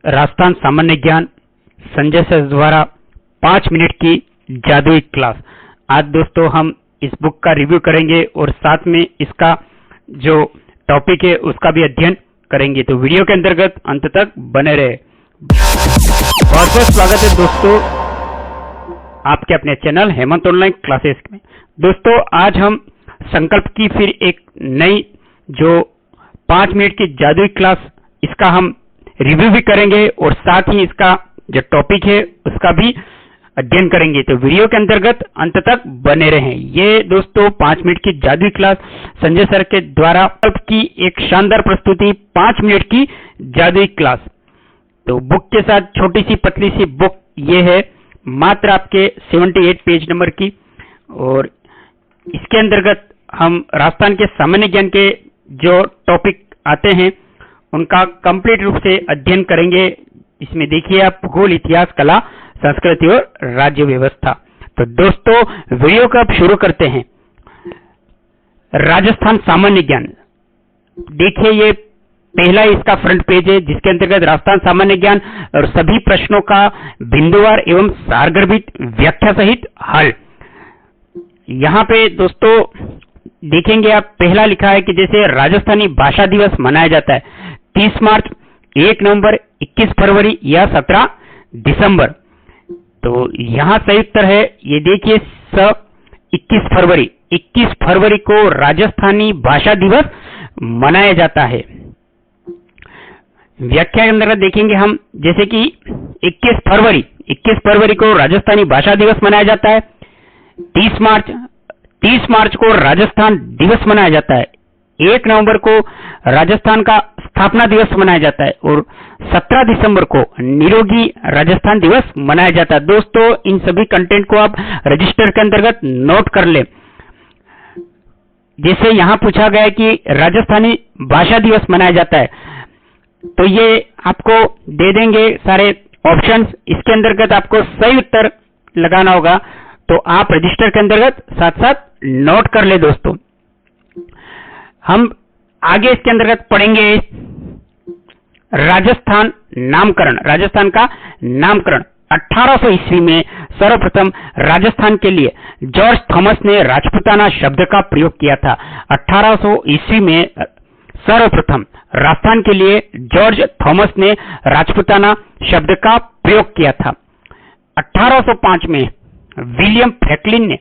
राजस्थान सामान्य ज्ञान संजय सर द्वारा 5 मिनट की जादुई क्लास। आज दोस्तों हम इस बुक का रिव्यू करेंगे और साथ में इसका जो टॉपिक है उसका भी अध्ययन करेंगे, तो वीडियो के अंतर्गत अंत तक बने रहे। बहुत बहुत स्वागत है दोस्तों आपके अपने चैनल हेमंत ऑनलाइन क्लासेस में। दोस्तों आज हम संकल्प की फिर एक नई जो 5 मिनट की जादुई क्लास, इसका हम रिव्यू भी करेंगे और साथ ही इसका जो टॉपिक है उसका भी अध्ययन करेंगे, तो वीडियो के अंतर्गत अंत तक बने रहें। ये दोस्तों 5 मिनट की जादुई क्लास संजय सर के द्वारा की एक शानदार प्रस्तुति 5 मिनट की जादुई क्लास। तो बुक के साथ छोटी सी पतली सी बुक ये है, मात्र आपके 78 पेज नंबर की, और इसके अंतर्गत हम राजस्थान के सामान्य ज्ञान के जो टॉपिक आते हैं उनका कंप्लीट रूप से अध्ययन करेंगे। इसमें देखिए आप भूगोल, इतिहास, कला, संस्कृति और राज्य व्यवस्था। तो दोस्तों वीडियो को अब शुरू करते हैं। राजस्थान सामान्य ज्ञान, देखिए ये पहला इसका फ्रंट पेज है जिसके अंतर्गत राजस्थान सामान्य ज्ञान और सभी प्रश्नों का बिंदुवार एवं सारगर्भित व्याख्या सहित हल। यहाँ पे दोस्तों देखेंगे आप, पहला लिखा है कि जैसे राजस्थानी भाषा दिवस मनाया जाता है 30 मार्च, 1 नवंबर, 21 फरवरी या 17 दिसंबर। तो यहाँ सही उत्तर है, ये देखिए 21 फरवरी। 21 फरवरी को राजस्थानी भाषा दिवस मनाया जाता है। व्याख्या के अंदर देखेंगे हम, जैसे कि 21 फरवरी को राजस्थानी भाषा दिवस मनाया जाता है। 30 मार्च को राजस्थान दिवस मनाया जाता है। 1 नवंबर को राजस्थान का स्थापना दिवस मनाया जाता है और 17 दिसंबर को निरोगी राजस्थान दिवस मनाया जाता है। दोस्तों इन सभी कंटेंट को आप रजिस्टर के अंतर्गत नोट कर ले। जैसे यहां पूछा गया है कि राजस्थानी भाषा दिवस मनाया जाता है, तो ये आपको दे देंगे सारे ऑप्शंस, इसके अंतर्गत आपको सही उत्तर लगाना होगा, तो आप रजिस्टर के अंतर्गत साथ साथ नोट कर ले। दोस्तों हम आगे इसके अंतर्गत पढ़ेंगे राजस्थान नामकरण। राजस्थान का नामकरण 1800 ईस्वी में सर्वप्रथम राजस्थान के लिए जॉर्ज थॉमस ने राजपूताना शब्द का प्रयोग किया था। 1800 ईस्वी में सर्वप्रथम राजस्थान के लिए जॉर्ज थॉमस ने राजपूताना शब्द का प्रयोग किया था। 1805 में विलियम फ्रैंकलिन ने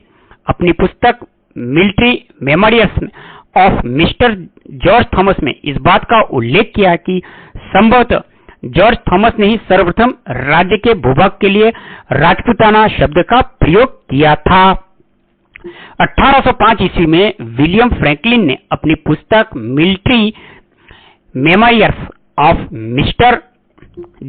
अपनी पुस्तक military memorials of mister George Thomas में इस बात का उल्लेख किया कि संभवतः जॉर्ज थॉमस ने ही सर्वप्रथम राज्य के भूभाग के लिए राजपूताना शब्द का प्रयोग किया था। 1805 ईस्वी में विलियम फ्रैंकलिन ने अपनी पुस्तक military memorials of mister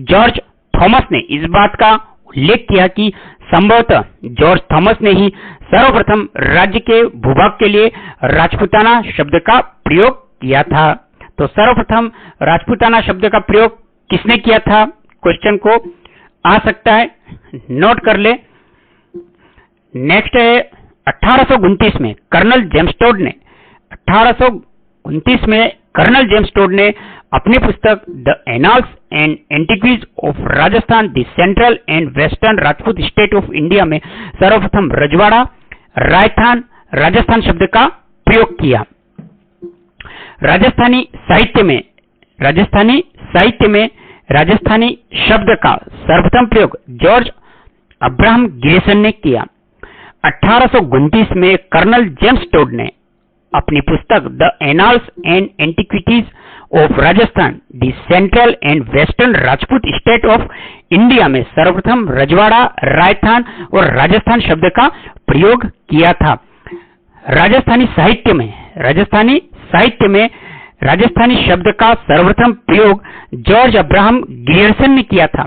George Thomas ने इस बात का उल्लेख किया कि संभवतः जॉर्ज थॉमस ने ही सर्वप्रथम राज्य के भूभाग के लिए राजपूताना शब्द का प्रयोग किया था। तो सर्वप्रथम राजपूताना शब्द का प्रयोग किसने किया था, क्वेश्चन को आ सकता है, नोट कर ले। नेक्स्ट है 1829 में कर्नल जेम्स टोड ने अपनी पुस्तक the annals and antiquities of Rajasthan, the central and western Rajput state of India में सर्वप्रथम रजवाड़ा, रायथान, राजस्थान शब्द का प्रयोग किया। राजस्थानी साहित्य में राजस्थानी शब्द का सर्वप्रथम प्रयोग जॉर्ज अब्राहम गियर्सन ने किया। 1829 में कर्नल जेम्स टोड ने अपनी पुस्तक the annals and antiquities of Rajasthan, the central and western Rajput state of India में सर्वप्रथम रजवाड़ा, रायथान और राजस्थान शब्द का प्रयोग किया था। राजस्थानी साहित्य में राजस्थानी शब्द का सर्वप्रथम प्रयोग जॉर्ज अब्राहम गियर्सन ने किया था।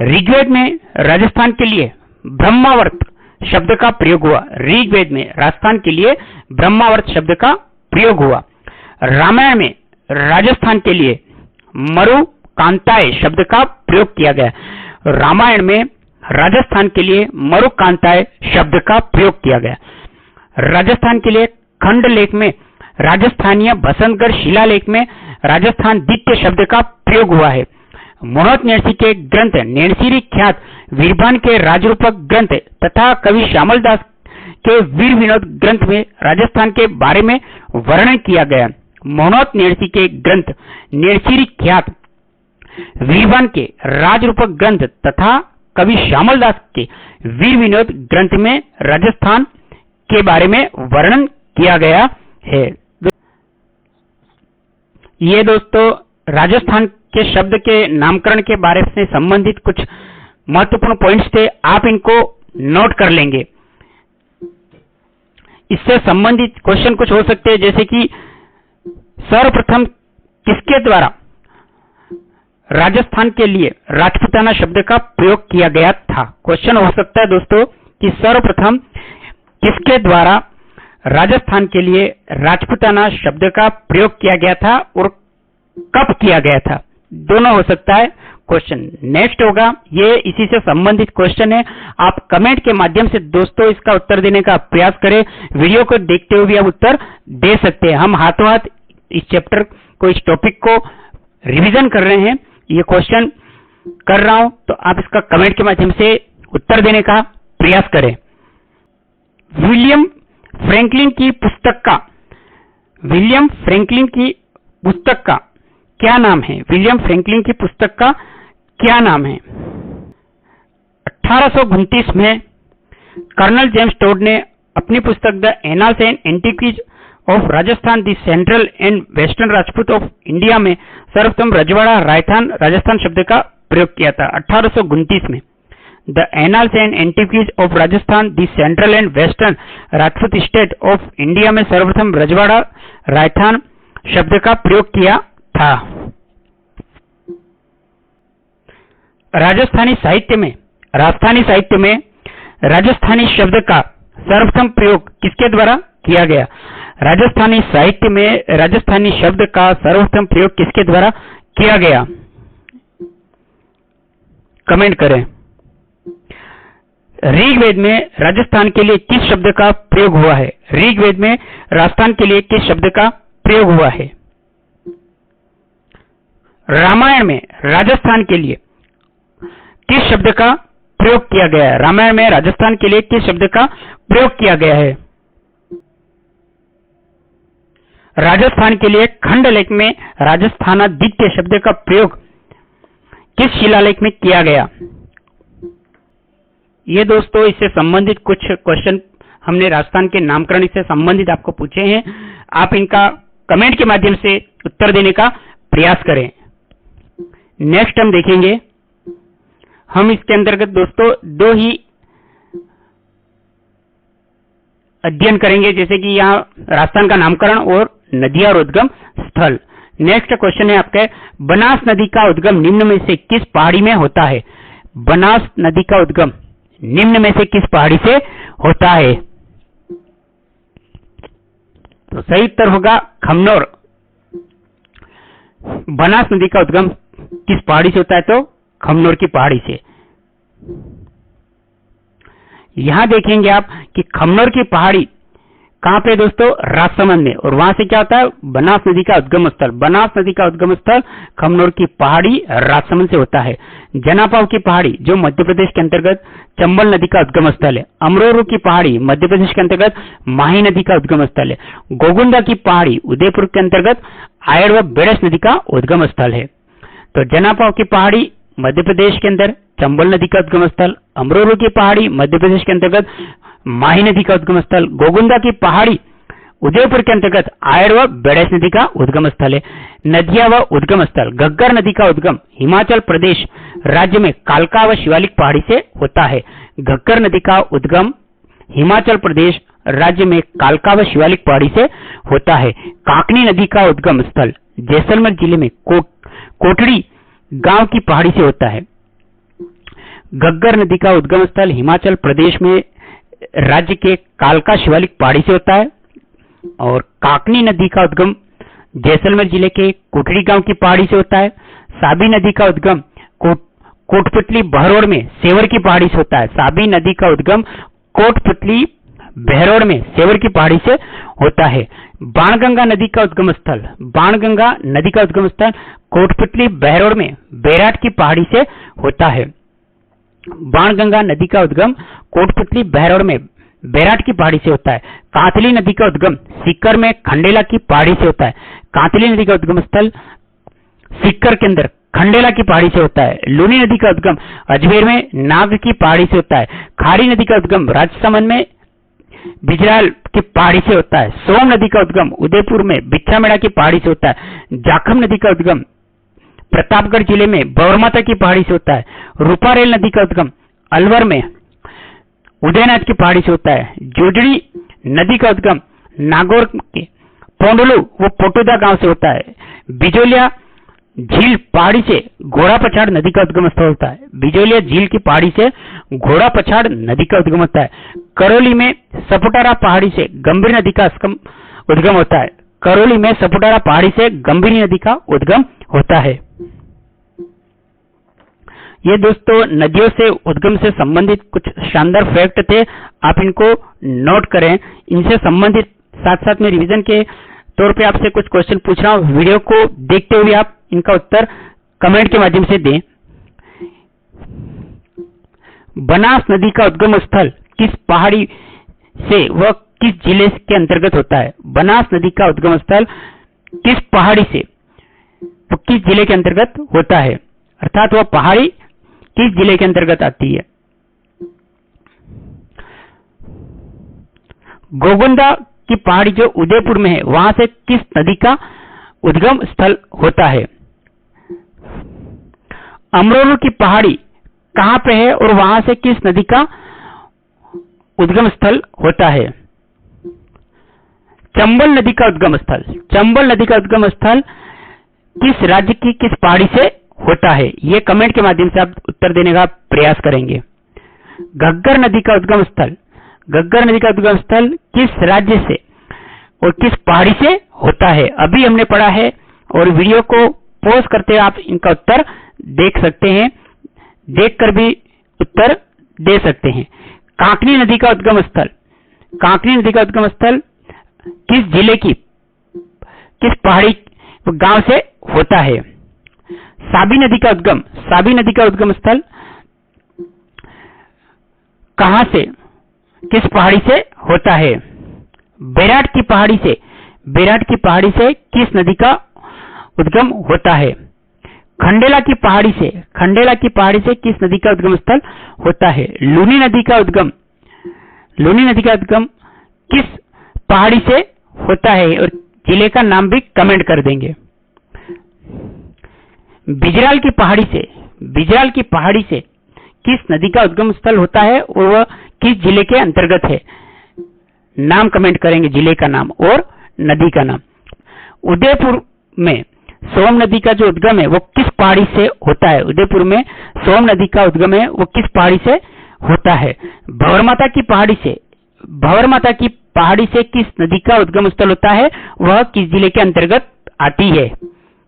ऋग्वेद में राजस्थान के लिए ब्रह्मावर्त शब्द का प्रयोग हुआ। ऋग्वेद में राजस्थान के लिए ब्रह्मावर्त शब्द का प्रयोग हुआ। रामायण में राजस्थान के लिए मरु कांताय शब्द का प्रयोग किया गया। रामायण में राजस्थान के लिए मरु कांताय शब्द का प्रयोग किया गया। राजस्थान के लिए खंड लेख में राजस्थानीय बसंतगढ़ शिलालेख में राजस्थान द्वितीय शब्द का प्रयोग हुआ है। मनोहर नेणसी के ग्रंथ नेणसीरी ख्यात वीरभान के राजरूपक ग्रंथ तथा कवि श्यामल दास के वीर विनोद ग्रंथ में राजस्थान के बारे में वर्णन किया गया। मनोहर नेणसी के ग्रंथ नेणसीरी ख्यात वीरभान के राजरूपक ग्रंथ तथा कवि श्यामल दास के वीर विनोद ग्रंथ में राजस्थान के बारे में वर्णन किया गया है। ये दोस्तों राजस्थान के शब्द के नामकरण के बारे से संबंधित कुछ महत्वपूर्ण पॉइंट्स थे, आप इनको नोट कर लेंगे। इससे संबंधित क्वेश्चन कुछ हो सकते हैं, जैसे कि सर्वप्रथम किसके द्वारा राजस्थान के लिए राजपूताना शब्द का प्रयोग किया गया था। क्वेश्चन हो सकता है दोस्तों कि सर्वप्रथम किसके द्वारा राजस्थान के लिए राजपूताना शब्द का प्रयोग किया गया था और कब किया गया था, दोनों हो सकता है क्वेश्चन। नेक्स्ट होगा, ये इसी से संबंधित क्वेश्चन है, आप कमेंट के माध्यम से दोस्तों इसका उत्तर देने का प्रयास करें। वीडियो को देखते हुए भी आप उत्तर दे सकते हैं। हम हाथों हाथ इस चैप्टर को, इस टॉपिक को रिवीजन कर रहे हैं, ये क्वेश्चन कर रहा हूं, तो आप इसका कमेंट के माध्यम से उत्तर देने का प्रयास करें। विलियम फ्रैंकलिन की पुस्तक का क्या नाम है? विलियम फ्रैंकलिन की पुस्तक का क्या नाम है? 1829 में कर्नल जेम्स टोड ने अपनी पुस्तक the annals and antiquities of Rajasthan, the central and western Rajput of India में सर्वप्रथम रजवाड़ा राजस्थान राजस्थान शब्द का प्रयोग किया था। 1829 में the annals and antiquities of Rajasthan, the central and western Rajput state of India में सर्वप्रथम रजवाड़ा राजस्थान शब्द का प्रयोग किया था। राजस्थानी साहित्य में राजस्थानी शब्द का सर्वप्रथम प्रयोग किसके द्वारा किया गया? राजस्थानी साहित्य में राजस्थानी शब्द का सर्वप्रथम प्रयोग किसके द्वारा किया गया? कमेंट करें। ऋग्वेद में राजस्थान के लिए किस शब्द का प्रयोग हुआ है? ऋग्वेद में राजस्थान के लिए किस शब्द का प्रयोग हुआ है? रामायण में राजस्थान के लिए किस शब्द का प्रयोग किया गया है? रामायण में राजस्थान के लिए किस शब्द का प्रयोग किया गया है? राजस्थान के लिए खंडलेख में राजस्थानादित्य शब्द का प्रयोग किस शिलालेख में किया गया? ये दोस्तों इससे संबंधित कुछ क्वेश्चन हमने राजस्थान के नामकरण से संबंधित आपको पूछे हैं, आप इनका कमेंट के माध्यम से उत्तर देने का प्रयास करें। नेक्स्ट हम देखेंगे, हम इसके अंतर्गत दोस्तों दो ही अध्ययन करेंगे, जैसे कि यहाँ राजस्थान का नामकरण और नदियां और उद्गम स्थल। नेक्स्ट क्वेश्चन है आपका, बनास नदी का उद्गम निम्न में से किस पहाड़ी में होता है? बनास नदी का उद्गम निम्न में से किस पहाड़ी से होता है? तो सही उत्तर होगा खमनोर। बनास नदी का उद्गम किस पहाड़ी से होता है? तो खमनोर की पहाड़ी से। यहां देखेंगे आप कि खमनोर की पहाड़ी कहां पे दोस्तों? राजसमंद में, और वहां से क्या होता है? बनास नदी का उद्गम स्थल। बनास नदी का उद्गम स्थल खमनोर की पहाड़ी राजसमंद से होता है। जनापाव की पहाड़ी जो मध्य प्रदेश के अंतर्गत चंबल नदी का उद्गम स्थल है। अमरोरू की पहाड़ी मध्य प्रदेश के अंतर्गत माही नदी का उद्गम स्थल है। गोगुंदा की पहाड़ी उदयपुर के अंतर्गत आयड़ व बेड़स नदी का उद्गम स्थल है। तो जनापाव की पहाड़ी मध्य प्रदेश के अंदर चंबल नदी का उद्गम स्थल, अमरोरू की पहाड़ी मध्य प्रदेश के अंतर्गत माही नदी का उद्गम स्थल, गोगुंदा की पहाड़ी उदयपुर के अंतर्गत आयड़ व बेड़स नदी का उद्गम स्थल है। नदियां व उद्गम स्थल, घग्गर नदी का उद्गम हिमाचल प्रदेश राज्य में कालका व शिवालिक पहाड़ी से होता है। घग्गर नदी का उद्गम हिमाचल प्रदेश राज्य में कालका व शिवालिक पहाड़ी से होता है। काकनी नदी का उद्गम स्थल जैसलमेर जिले में कोटड़ी गांव की पहाड़ी से होता है। घग्गर नदी का उद्गम स्थल हिमाचल प्रदेश में राज्य के कालका शिवालिक पहाड़ी से होता है। और काकनी नदी का उद्गम जैसलमेर जिले के कोटड़ी गांव की पहाड़ी से होता है। साबी नदी का उद्गम कोटपुतली बहरोड में सेवर की पहाड़ी से होता है। साबी नदी का उद्गम कोटपुतली बहरोड में सेवर की पहाड़ी से होता है। बाणगंगा नदी का उद्गम स्थल, बाणगंगा नदी का उद्गम स्थल कोटपुतली बहरोड में बैराट की पहाड़ी से होता है। बाणगंगा नदी का उद्गम कोटपुतली बहरोड में बैराट की पहाड़ी से होता है। कांतली नदी का उद्गम सीकर में खंडेला की पहाड़ी से होता है। कांतली नदी का उद्गम स्थल सीकर के अंदर खंडेला की पहाड़ी से होता है। लूनी नदी का उद्गम अजमेर में नाग की पहाड़ी से होता है। खारी नदी का उद्गम राजसमंद में बिजराल की पहाड़ी से होता है। सोम नदी का उद्गम उदयपुर में बिच्छामेड़ा की पहाड़ी से होता है। जाखम नदी का उद्गम प्रतापगढ़ जिले में बौरमाता की पहाड़ी से होता है। रूपारेल नदी का उद्गम अलवर में उदयनाथ की पहाड़ी से होता है। जोजड़ी नदी का उद्गम नागौर के पोंडलू व पोटोदा गांव से होता है। बिजोलिया झील पहाड़ी से घोड़ा पछाड़ नदी का उद्गम स्थल होता है। बिजोलिया झील की पहाड़ी से घोड़ा पछाड़ नदी का उद्गम होता है। करौली में सपुटारा पहाड़ी से गंभीर नदी का उद्गम होता है। करौली में सपुटारा पहाड़ी से गंभीर नदी का उद्गम होता है। ये दोस्तों नदियों से उद्गम से संबंधित कुछ शानदार फैक्ट थे, आप इनको नोट करें। इनसे संबंधित साथ साथ में रिवीजन के तौर पे आपसे कुछ क्वेश्चन पूछ रहा हूं। वीडियो को देखते हुए आप इनका उत्तर कमेंट के माध्यम से दें। बनास नदी का उद्गम स्थल किस पहाड़ी से व किस जिले के अंतर्गत होता है? बनास नदी का उद्गम स्थल किस पहाड़ी से व किस जिले के अंतर्गत होता है, अर्थात वह पहाड़ी किस जिले के अंतर्गत आती है? गोगुंदा की पहाड़ी जो उदयपुर में है, वहां से किस नदी का उद्गम स्थल होता है? अमरोलू की पहाड़ी कहां पे है और वहां से किस नदी का उद्गम स्थल होता है? चंबल नदी का उद्गम स्थल, चंबल नदी का उद्गम स्थल किस राज्य की किस पहाड़ी से होता है? ये कमेंट के माध्यम से आप उत्तर देने का प्रयास करेंगे। घग्गर नदी का उद्गम स्थल, घग्गर नदी का उद्गम स्थल किस राज्य से और किस पहाड़ी से होता है? अभी हमने पढ़ा है और वीडियो को पॉज करते आप इनका उत्तर देख सकते हैं, देखकर भी उत्तर दे सकते हैं। कांकनी नदी का उद्गम स्थल, कांकनी नदी का उद्गम स्थल किस जिले की किस पहाड़ी गांव से होता है? साबी नदी का उद्गम, साबी नदी का उद्गम स्थल कहां से किस पहाड़ी से होता है? बैराट की पहाड़ी से, बैराट की पहाड़ी से किस नदी का उद्गम होता है? खंडेला की पहाड़ी से, खंडेला की पहाड़ी से किस नदी का उद्गम स्थल होता है? लूनी नदी का उद्गम, लूनी नदी का उद्गम किस पहाड़ी से होता है और जिले का नाम भी कमेंट कर देंगे। बिजराल की पहाड़ी से, बिजराल की पहाड़ी से किस नदी का उद्गम स्थल होता है और वह किस जिले के अंतर्गत है? नाम कमेंट करेंगे, जिले का नाम और नदी का नाम। उदयपुर में सोम नदी का जो उद्गम है वो किस पहाड़ी से होता है? उदयपुर में सोम नदी का उद्गम है वो किस पहाड़ी से होता है? भंवरमाता की पहाड़ी से, भंवरमाता की पहाड़ी से किस नदी का उद्गम स्थल होता है? वह किस जिले के अंतर्गत आती है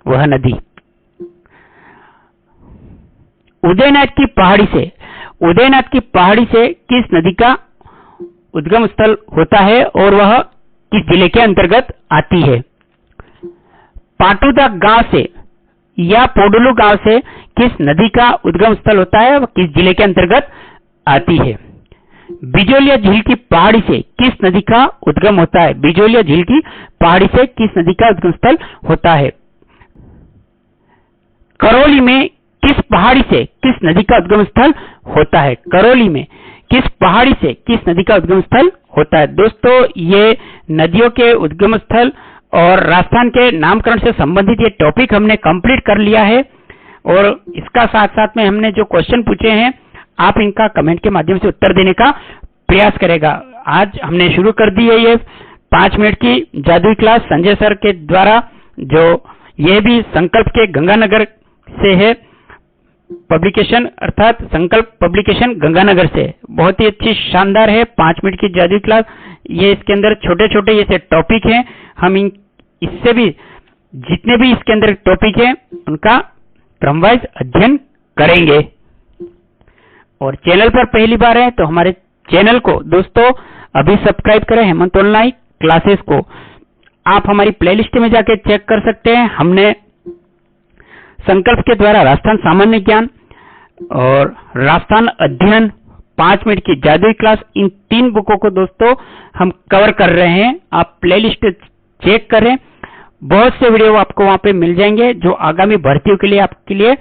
वह नदी? उदयनाथ की पहाड़ी से, उदयनाथ की पहाड़ी से किस नदी का उद्गम स्थल होता है और वह किस जिले के अंतर्गत आती है? पाटुदा गांव से या पोडलू गांव से किस नदी का उद्गम स्थल होता है वह किस जिले के अंतर्गत आती है? बिजोलिया झील की पहाड़ी से किस नदी का उद्गम होता है? बिजोलिया झील की पहाड़ी से किस नदी का उद्गम स्थल होता है? करौली में किस पहाड़ी से किस नदी का उद्गम स्थल होता है? करौली में किस पहाड़ी से किस नदी का उद्गम स्थल होता है? दोस्तों ये नदियों के उद्गम स्थल और राजस्थान के नामकरण से संबंधित ये टॉपिक हमने कंप्लीट कर लिया है और इसका साथ साथ में हमने जो क्वेश्चन पूछे हैं आप इनका कमेंट के माध्यम से उत्तर देने का प्रयास करेगा। आज हमने शुरू कर दी है ये 5 मिनट की जादुई क्लास संजय सर के द्वारा, जो ये भी संकल्प के गंगानगर से है पब्लिकेशन, अर्थात संकल्प पब्लिकेशन गंगानगर से। बहुत ही अच्छी शानदार है 5 मिनट की जादुई क्लास। ये इसके अंदर छोटे छोटे ऐसे टॉपिक हैं, हम इससे भी जितने भी इसके अंदर टॉपिक हैं उनका क्रमवाइज अध्ययन करेंगे। और चैनल पर पहली बार है तो हमारे चैनल को दोस्तों अभी सब्सक्राइब करें हेमंत ऑनलाइन क्लासेस को। आप हमारी प्लेलिस्ट में जाके चेक कर सकते हैं। हमने संकल्प के द्वारा राजस्थान सामान्य ज्ञान और राजस्थान अध्ययन 5 मिनट की जादुई क्लास, इन 3 बुकों को दोस्तों हम कवर कर रहे हैं। आप प्लेलिस्ट चेक करें, बहुत से वीडियो आपको वहां पे मिल जाएंगे जो आगामी भर्तियों के लिए आपके लिए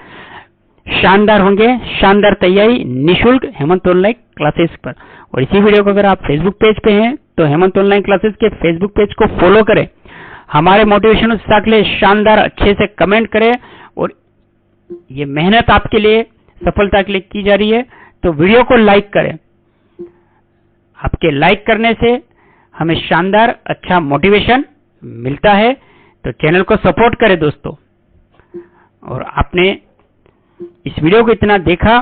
शानदार होंगे। शानदार तैयारी निःशुल्क हेमंत ऑनलाइन क्लासेस पर। और इसी वीडियो को अगर आप फेसबुक पेज पे हैं तो हेमंत ऑनलाइन क्लासेस के फेसबुक पेज को फॉलो करें, हमारे मोटिवेशन उत्साह के लिए शानदार अच्छे से कमेंट करें। और ये मेहनत आपके लिए सफलता के लिए की जा रही है, तो वीडियो को लाइक करें। आपके लाइक करने से हमें शानदार अच्छा मोटिवेशन मिलता है। तो चैनल को सपोर्ट करें दोस्तों। और आपने इस वीडियो को इतना देखा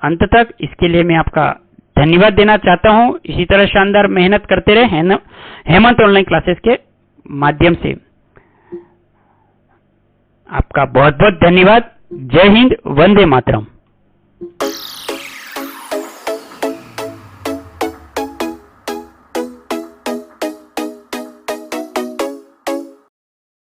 अंत तक, इसके लिए मैं आपका धन्यवाद देना चाहता हूं। इसी तरह शानदार मेहनत करते रहे हेमंत ऑनलाइन क्लासेस के माध्यम से। आपका बहुत बहुत धन्यवाद। जय हिंद, वंदे मातरम।